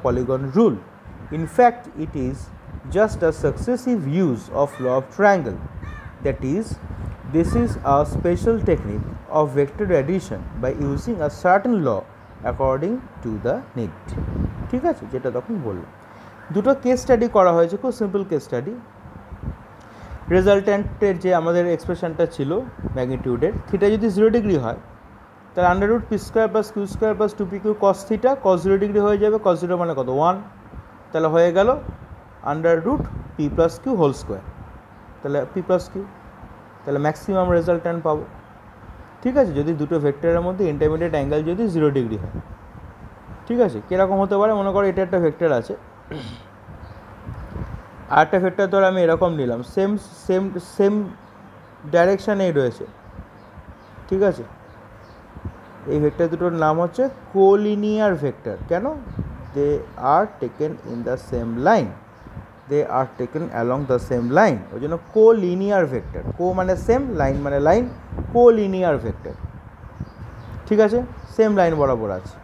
polygon rule. In fact, it is just a successive use of law of triangle. That is, this is a special technique of vector addition by using a certain law according to the need. ঠিক আছে, যেটা তখন বললাম। দুটো case study করা হয়েছে, খুব simple case study. রেজাল্ট্যান্টের যে আমাদের এক্সপ্রেশনটা ছিল ম্যাগনিটিউডের, থিটা যদি 0 ডিগ্রি হয় তাহলে under root p square plus q square plus 2p q cos theta, cos 0 degree হয়ে যাবে, কস 0 মানে কত 1, তাহলে হয়ে গেল under root P plus Q whole square, তাহলে পি প্লাস কিউ, তাহলে ম্যাক্সিমাম রেজাল্ট্যান্ট পাবো। ঠিক আছে, যদি দুটো ভেক্টরের মধ্যে ইন্টারমিডিয়েট অ্যাঙ্গেল যদি 0 ডিগ্রি হয়। ঠিক আছে, কীরকম হতে পারে, মনে করো এটা একটা ভেক্টর আছে, আর একটা ভেক্টর ধর আমি এরকম নিলাম, সেম সেম সেম ডাইরেকশানেই রয়েছে। ঠিক আছে, এই ভেক্টর দুটোর নাম হচ্ছে কোলিনিয়ার ভেক্টর। কেন? They are taken in the same line, they are taken along the same line, ওই জন্য কোলিনিয়ার ভেক্টর। কো মানে সেম, লাইন মানে লাইন, কোলিনিয়ার ভেক্টর। ঠিক আছে, সেম লাইন বরাবর আছে।